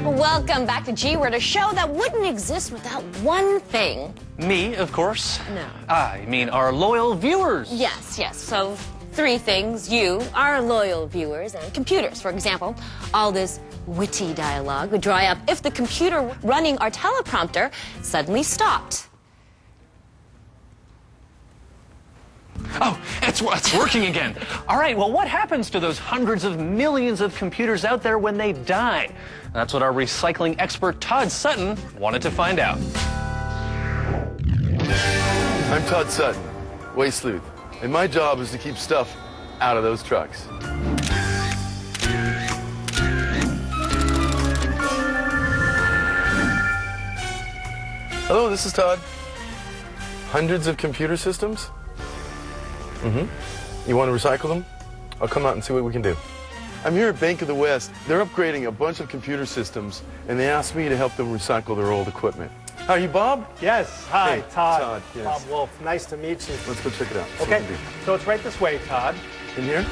Welcome back to G-Word, a show that wouldn't exist without one thing. Me, of course. No. I mean our loyal viewers. Yes. So, three things. You, our loyal viewers, and computers, for example. All this witty dialogue would dry up if the computer running our teleprompter suddenly stopped. Oh, it's working again. All right, well, what happens to those hundreds of millions of computers out there when they die? That's what our recycling expert Todd Sutton wanted to find out. I'm Todd Sutton, Waste Sleuth, and my job is to keep stuff out of those trucks. Hello, this is Todd. Hundreds of computer systems? You want to recycle them? I'll come out and see what we can do. I'm here at Bank of the West. They're upgrading a bunch of computer systems, and they asked me to help them recycle their old equipment. How are you, Bob? Yes. Hi, Hey, Todd. yes. Bob Wolf. Nice to meet you. Let's go check it out. See what Okay, we can so it's right this way, Todd. do. In here?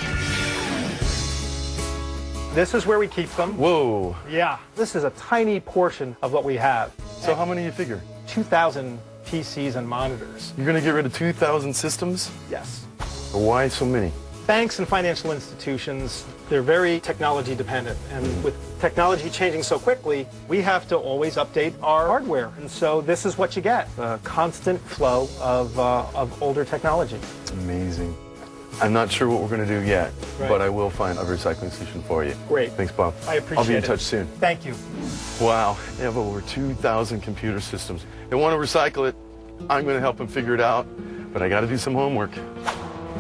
This is where we keep them. Whoa. Yeah. This is a tiny portion of what we have. So how many do you figure? 2,000 PCs and monitors. You're going to get rid of 2,000 systems? Yes. Why so many? Banks and financial institutions, they're very technology dependent. And with technology changing so quickly, we have to always update our hardware. And so this is what you get, a constant flow of older technology. Amazing. I'm not sure what we're going to do yet, Right. but I will find a recycling solution for you. Great. Thanks, Bob. I appreciate it. I'll be in touch soon. Thank you. Wow, they have over 2,000 computer systems. They want to recycle it. I'm going to help them figure it out, but I got to do some homework.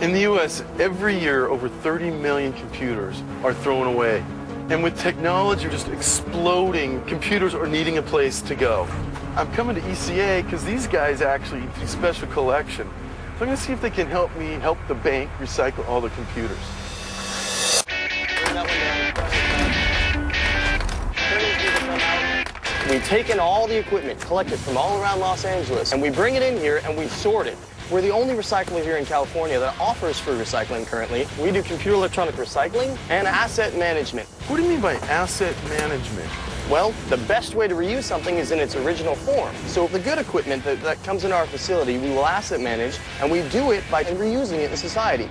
In the U.S., every year, over 30 million computers are thrown away. And with technology just exploding, computers are needing a place to go. I'm coming to ECA because these guys actually do special collection. So I'm going to see if they can help me help the bank recycle all the computers. We take in all the equipment collected from all around Los Angeles, and we bring it in here and we sort it. We're the only recycler here in California that offers free recycling currently. We do computer electronic recycling and asset management. What do you mean by asset management? Well, the best way to reuse something is in its original form. So the good equipment that comes in our facility, we will asset manage, and we do it by reusing it in society.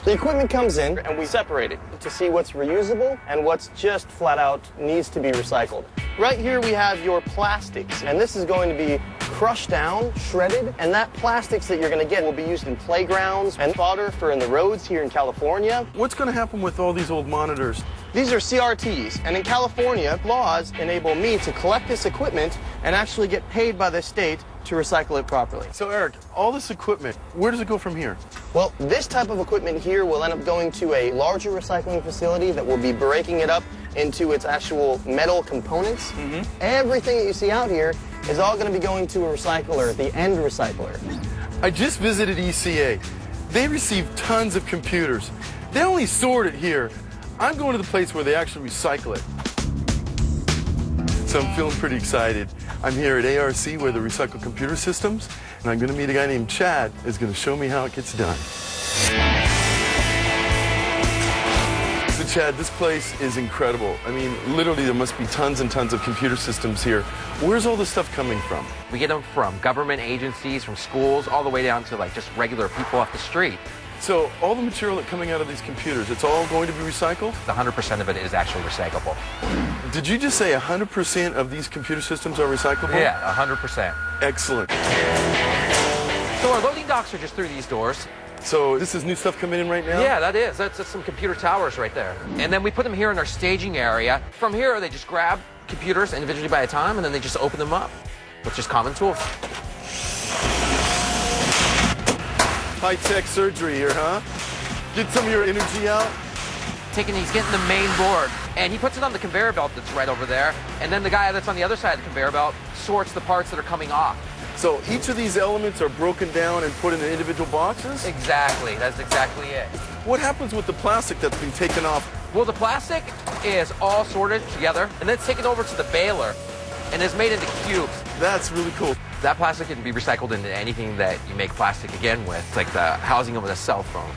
The equipment comes in and we separate it to see what's reusable and what's just flat out needs to be recycled. Right here we have your plastics, and this is going to be crushed down, shredded, and that plastics that you're going to get will be used in playgrounds and fodder for in the roads here in California. What's going to happen with all these old monitors? These are CRTs, and in California, laws enable me to collect this equipment and actually get paid by the state to recycle it properly. So Eric, all this equipment, where does it go from here? Well, this type of equipment here will end up going to a larger recycling facility that will be breaking it up into its actual metal components. Everything that you see out here is all going to be going to a recycler, the end recycler. I just visited ECA. They receive tons of computers. They only sort it here. I'm going to the place where they actually recycle it. So I'm feeling pretty excited. I'm here at ARC where they recycle computer systems, and I'm going to meet a guy named Chad who's going to show me how it gets done. So Chad, this place is incredible. I mean, literally there must be tons and tons of computer systems here. Where's all this stuff coming from? We get them from government agencies, from schools, all the way down to like just regular people off the street. So all the material that's coming out of these computers, it's all going to be recycled? 100% of it is actually recyclable. Did you just say 100% of these computer systems are recyclable? Yeah, 100%. Excellent. So our loading docks are just through these doors. So this is new stuff coming in right now? Yeah, that is. That's some computer towers right there. And then we put them here in our staging area. From here, they just grab computers individually by a time, and then they just open them up with just common tools. High-tech surgery here, huh? Get some of your energy out. He's getting the main board, and he puts it on the conveyor belt that's right over there, and then the guy that's on the other side of the conveyor belt sorts the parts that are coming off. So each of these elements are broken down and put into individual boxes? Exactly. That's exactly it. What happens with the plastic that's been taken off? Well, the plastic is all sorted together, and then it's taken over to the baler, and is made into cubes. That's really cool. That plastic can be recycled into anything that you make plastic again with, like the housing of a cell phone.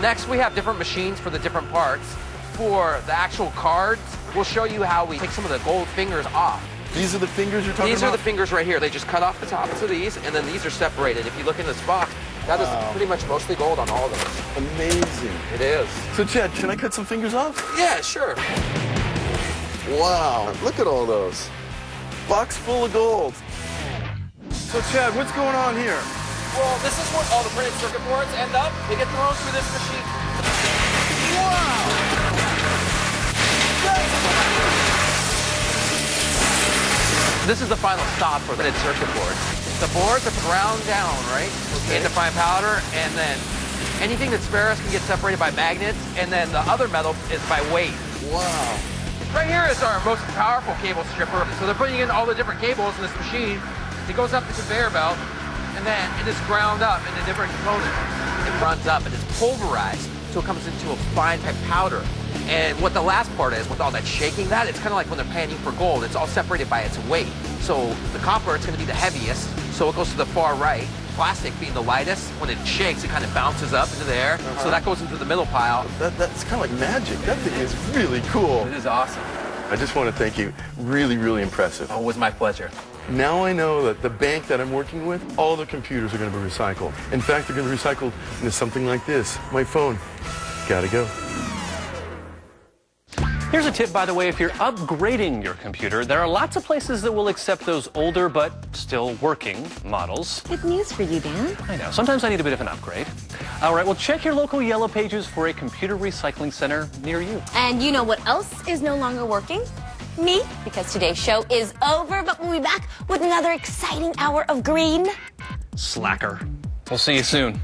Next, we have different machines for the different parts. for the actual cards, we'll show you how we take some of the gold fingers off. These are the fingers you're talking about? These are the fingers right here. They just cut off the tops of these, and then these are separated. If you look in this box, that is pretty much mostly gold on all of those. Amazing. It is. So, Chad, can I cut some fingers off? Yeah, sure. Wow, look at all those. Box full of gold. So, Chad, what's going on here? Well, this is where all the printed circuit boards end up. They get thrown through this machine. Wow! This is the final stop for printed circuit boards. The boards are ground down, right? Okay. Into fine powder, and then anything that's ferrous can get separated by magnets, and then the other metal is by weight. Wow. Right here is our most powerful cable stripper. So they're putting in all the different cables in this machine. It goes up the conveyor belt, and then it is ground up into different components. It runs up and it's pulverized, so it comes into a fine type powder. And what the last part is, with all that shaking it's kind of like when they're panning for gold. It's all separated by its weight. So the copper, it's going to be the heaviest, so it goes to the far right. Plastic being the lightest, when it shakes, it kind of bounces up into the air. So that goes into the middle pile. That's kind of like magic. That thing is really cool. It is awesome. I just want to thank you. Really, really impressive. Oh, it was my pleasure. Now I know that the bank that I'm working with, all the computers are going to be recycled. In fact, they're going to be recycled into something like this. My phone. Gotta go. Here's a tip, by the way, if you're upgrading your computer, there are lots of places that will accept those older but still working models. Good news for you, Dan. I know, sometimes I need a bit of an upgrade. All right, well, check your local Yellow Pages for a computer recycling center near you. And you know what else is no longer working? Me, because today's show is over, but we'll be back with another exciting hour of green. Slacker. We'll see you soon.